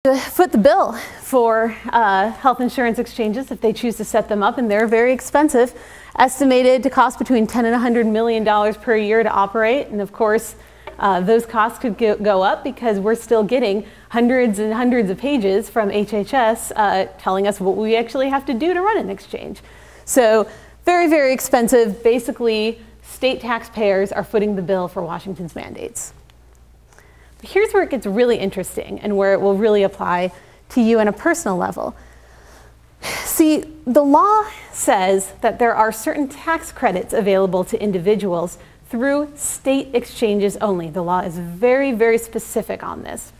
foot the bill for health insurance exchanges if they choose to set them up, and they're very expensive, estimated to cost between $10 and $100 million per year to operate. And of course, those costs could go up because we're still getting hundreds and hundreds of pages from HHS telling us what we actually have to do to run an exchange. So very, very expensive. Basically, state taxpayers are footing the bill for Washington's mandates. But here's where it gets really interesting and where it will really apply to you on a personal level. See, the law says that there are certain tax credits available to individuals through state exchanges only. The law is very, very specific on this.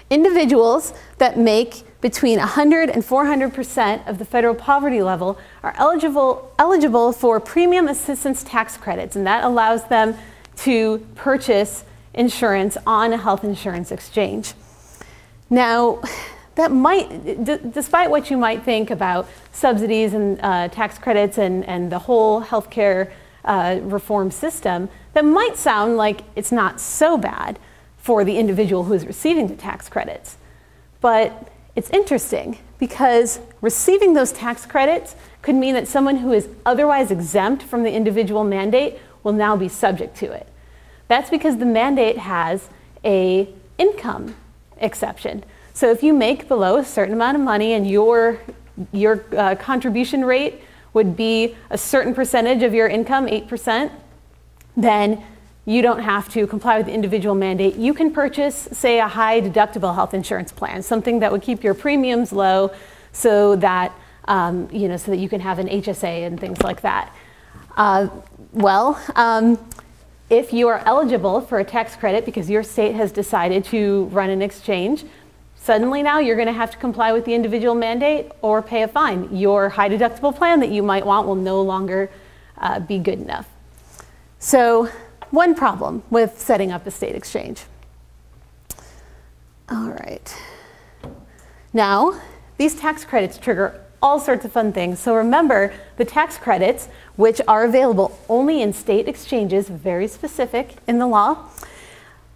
Individuals that make between 100 and 400% of the federal poverty level are eligible for premium assistance tax credits, and that allows them to purchase insurance on a health insurance exchange. Now, that might, despite what you might think about subsidies and tax credits and the whole healthcare reform system, that might sound like it's not so bad for the individual who is receiving the tax credits. But it's interesting because receiving those tax credits could mean that someone who is otherwise exempt from the individual mandate will now be subject to it. That's because the mandate has an income exception. So if you make below a certain amount of money and your contribution rate would be a certain percentage of your income, 8%, then you don't have to comply with the individual mandate. You can purchase, say, a high deductible health insurance plan, something that would keep your premiums low so that, so that you can have an HSA and things like that. If you are eligible for a tax credit because your state has decided to run an exchange, suddenly now you're going to have to comply with the individual mandate or pay a fine. Your high deductible plan that you might want will no longer be good enough. So one problem with setting up a state exchange. All right. Now, these tax credits trigger all sorts of fun things. So remember, the tax credits, which are available only in state exchanges, very specific in the law,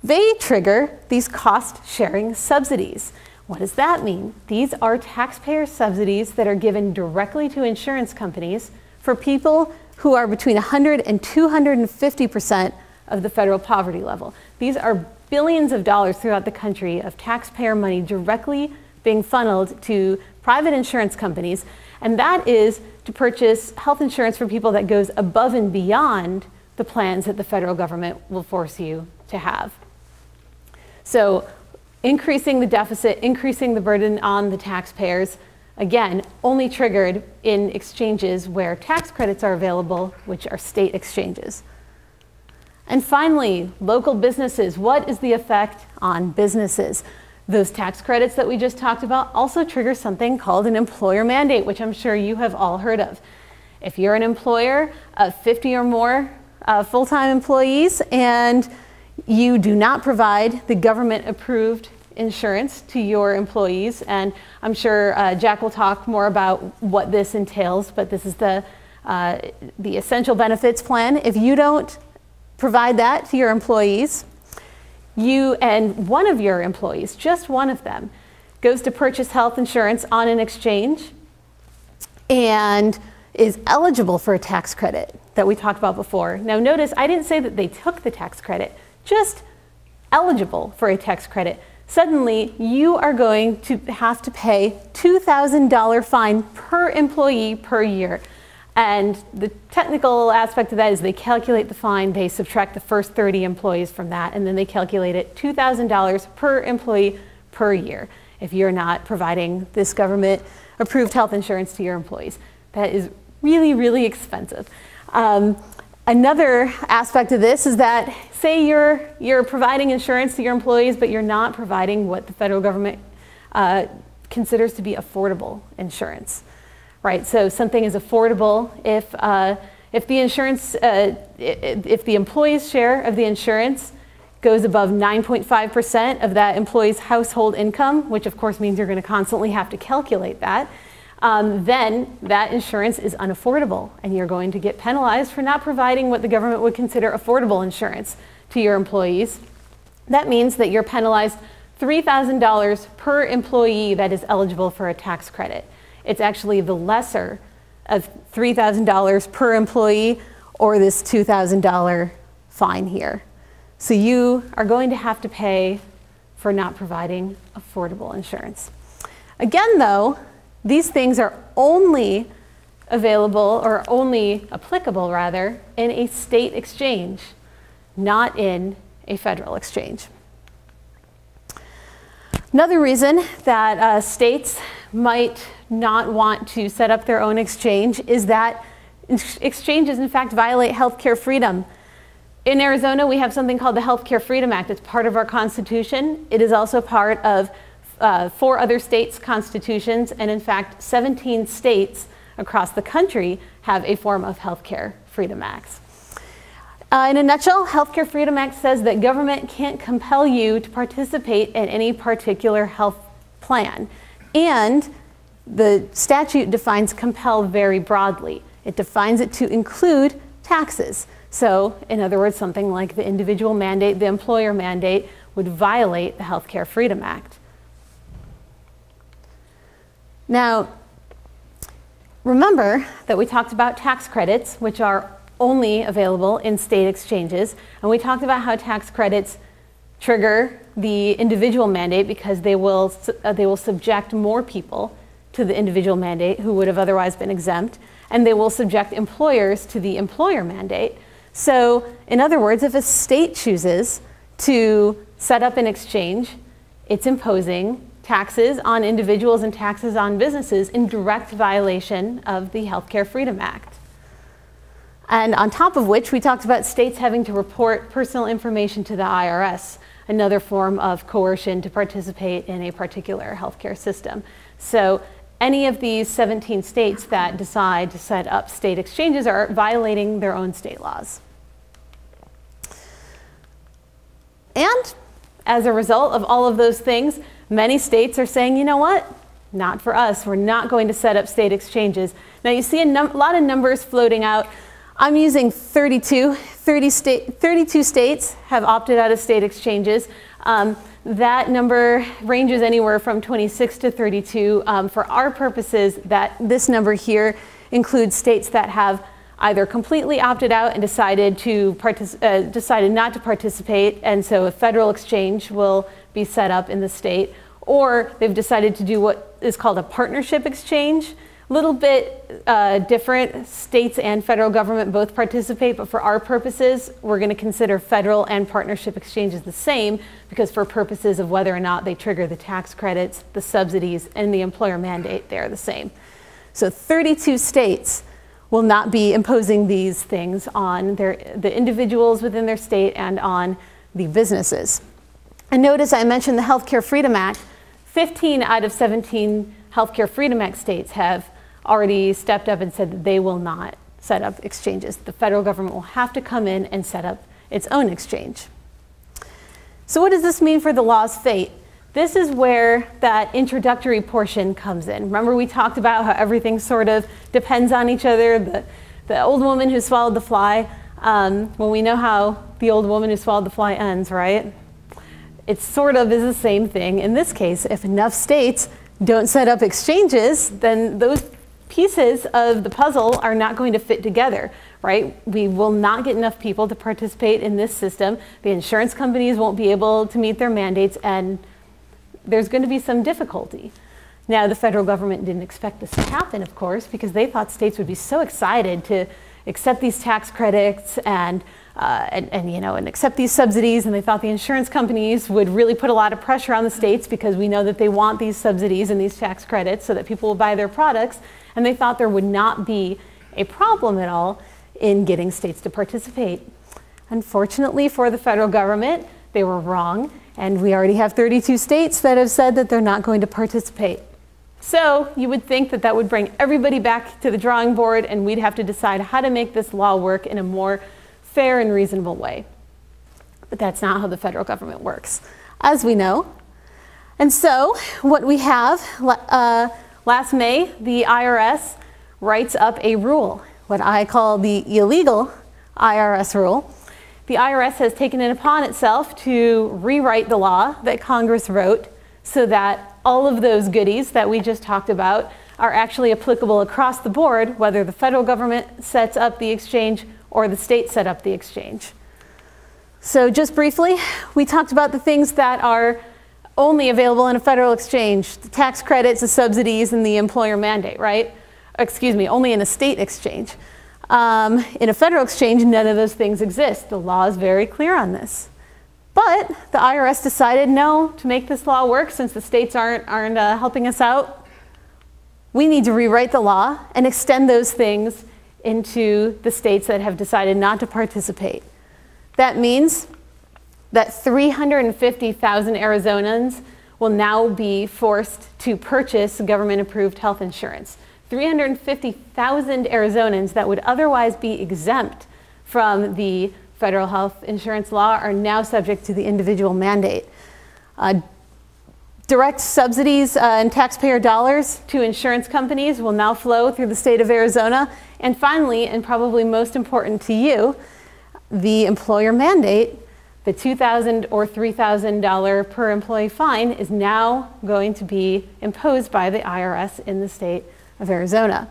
they trigger these cost-sharing subsidies. What does that mean? These are taxpayer subsidies that are given directly to insurance companies for people who are between 100 and 250% of the federal poverty level. These are billions of dollars throughout the country of taxpayer money directly being funneled to private insurance companies, and that is to purchase health insurance for people that goes above and beyond the plans that the federal government will force you to have. So increasing the deficit, increasing the burden on the taxpayers, again, only triggered in exchanges where tax credits are available, which are state exchanges. And finally, local businesses. What is the effect on businesses? Those tax credits that we just talked about also trigger something called an employer mandate, which I'm sure you have all heard of. If you're an employer of 50 or more full-time employees and you do not provide the government-approved insurance to your employees, and I'm sure Jack will talk more about what this entails, but this is the essential benefits plan. If you don't provide that to your employees, you and one of your employees, just one of them, goes to purchase health insurance on an exchange and is eligible for a tax credit that we talked about before. Now notice, I didn't say that they took the tax credit, just eligible for a tax credit. Suddenly, you are going to have to pay $2,000 fine per employee per year. And the technical aspect of that is they calculate the fine, they subtract the first 30 employees from that, and then they calculate it $2,000 per employee per year if you're not providing this government-approved health insurance to your employees. That is really, really expensive. Another aspect of this is that, say you're providing insurance to your employees, but you're not providing what the federal government considers to be affordable insurance. Right, so something is affordable if the insurance, if the employee's share of the insurance goes above 9.5% of that employee's household income, which of course means you're going to constantly have to calculate that, then that insurance is unaffordable, and you're going to get penalized for not providing what the government would consider affordable insurance to your employees. That means that you're penalized $3,000 per employee that is eligible for a tax credit. It's actually the lesser of $3,000 per employee or this $2,000 fine here. So you are going to have to pay for not providing affordable insurance. Again, though, these things are only available, or only applicable rather, in a state exchange, not in a federal exchange. Another reason that states might not want to set up their own exchange is that exchanges in fact violate healthcare freedom. In Arizona, we have something called the Healthcare Freedom Act. It's part of our Constitution. It is also part of 4 other states' constitutions, and in fact, 17 states across the country have a form of Healthcare Freedom Acts. In a nutshell, Healthcare Freedom Act says that government can't compel you to participate in any particular health plan. And the statute defines compel very broadly. It defines it to include taxes. So, in other words, something like the individual mandate, the employer mandate, would violate the Healthcare Freedom Act. Now, remember that we talked about tax credits, which are only available in state exchanges, and we talked about how tax credits trigger the individual mandate because they will subject more people to the individual mandate who would have otherwise been exempt, and they will subject employers to the employer mandate. So, in other words, if a state chooses to set up an exchange, it's imposing taxes on individuals and taxes on businesses in direct violation of the Healthcare Freedom Act. And on top of which, we talked about states having to report personal information to the IRS, another form of coercion to participate in a particular healthcare system. So any of these 17 states that decide to set up state exchanges are violating their own state laws. And as a result of all of those things, many states are saying, you know what? Not for us. We're not going to set up state exchanges. Now you see a lot of numbers floating out. I'm using 32 states have opted out of state exchanges. That number ranges anywhere from 26 to 32. For our purposes, this number here includes states that have either completely opted out and decided not to participate, and so a federal exchange will be set up in the state, or they've decided to do what is called a partnership exchange. A little bit different. States and federal government both participate, but for our purposes, we're going to consider federal and partnership exchanges the same, because for purposes of whether or not they trigger the tax credits, the subsidies, and the employer mandate, they're the same. So 32 states will not be imposing these things on the individuals within their state and on the businesses. And notice I mentioned the Healthcare Freedom Act. 15 out of 17 Healthcare Freedom Act states have already stepped up and said that they will not set up exchanges. The federal government will have to come in and set up its own exchange. So what does this mean for the law's fate? This is where that introductory portion comes in. Remember we talked about how everything sort of depends on each other, the old woman who swallowed the fly. Well, we know how the old woman who swallowed the fly ends, right? It sort of is the same thing. In this case, if enough states don't set up exchanges, then those pieces of the puzzle are not going to fit together, right? We will not get enough people to participate in this system. The insurance companies won't be able to meet their mandates, and there's going to be some difficulty. Now, the federal government didn't expect this to happen, of course, because they thought states would be so excited to accept these tax credits and accept these subsidies, and they thought the insurance companies would really put a lot of pressure on the states because we know that they want these subsidies and these tax credits so that people will buy their products, and they thought there would not be a problem at all in getting states to participate. Unfortunately for the federal government, they were wrong, and we already have 32 states that have said that they're not going to participate. So you would think that that would bring everybody back to the drawing board, and we'd have to decide how to make this law work in a more fair and reasonable way. But that's not how the federal government works, as we know. And so what we have, last May, the IRS writes up a rule, what I call the illegal IRS rule. the IRS has taken it upon itself to rewrite the law that Congress wrote so that all of those goodies that we just talked about are actually applicable across the board, whether the federal government sets up the exchange or the state set up the exchange. So just briefly, we talked about the things that are only available in a federal exchange: the tax credits, the subsidies, and the employer mandate, right? Excuse me, only in a state exchange. In a federal exchange, none of those things exist. The law is very clear on this. But the IRS decided, no, to make this law work, since the states aren't helping us out, we need to rewrite the law and extend those things into the states that have decided not to participate. That means that 350,000 Arizonans will now be forced to purchase government-approved health insurance. 350,000 Arizonans that would otherwise be exempt from the federal health insurance law are now subject to the individual mandate. Direct subsidies and taxpayer dollars to insurance companies will now flow through the state of Arizona. And finally, and probably most important to you, the employer mandate, the $2,000 or $3,000 per employee fine, is now going to be imposed by the IRS in the state of Arizona.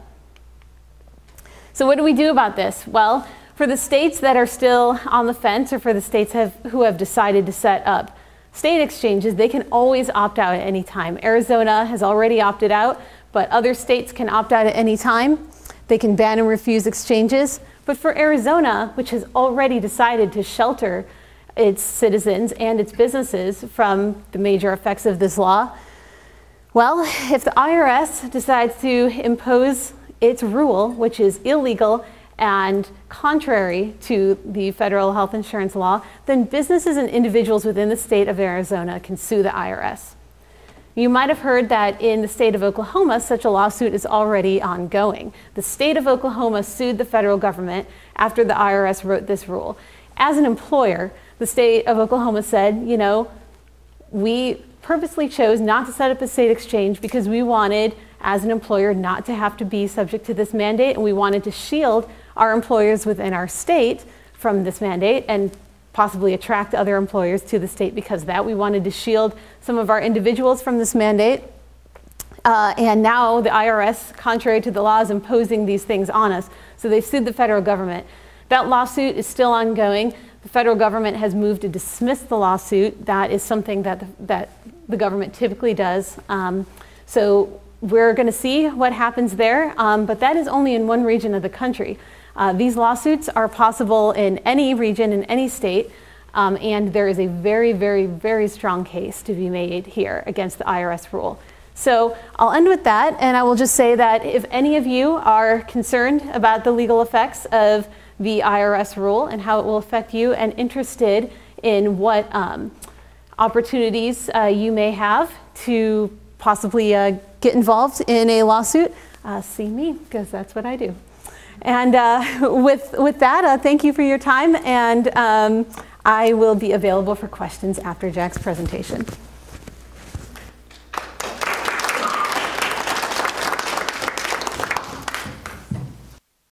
So what do we do about this? Well, for the states that are still on the fence, or for the states who have decided to set up state exchanges, they can always opt out at any time. Arizona has already opted out, but other states can opt out at any time. They can ban and refuse exchanges. But for Arizona, which has already decided to shelter its citizens and its businesses from the major effects of this law, well, if the IRS decides to impose its rule, which is illegal and contrary to the federal health insurance law, then businesses and individuals within the state of Arizona can sue the IRS. You might have heard that in the state of Oklahoma, such a lawsuit is already ongoing. The state of Oklahoma sued the federal government after the IRS wrote this rule. As an employer, the state of Oklahoma said, you know, we purposely chose not to set up a state exchange because we wanted, as an employer, not to have to be subject to this mandate, and we wanted to shield our employers within our state from this mandate and possibly attract other employers to the state because of that. We wanted to shield some of our individuals from this mandate. And now the IRS, contrary to the law, is imposing these things on us. So they sued the federal government. That lawsuit is still ongoing. The federal government has moved to dismiss the lawsuit. That is something that the government typically does. So we're going to see what happens there, but that is only in one region of the country. These lawsuits are possible in any region, in any state, and there is a very, very, very strong case to be made here against the IRS rule. So I'll end with that, and I will just say that if any of you are concerned about the legal effects of the IRS rule and how it will affect you, and interested in what opportunities you may have to possibly get involved in a lawsuit, see me, because that's what I do. And with that, thank you for your time, and I will be available for questions after Jack's presentation.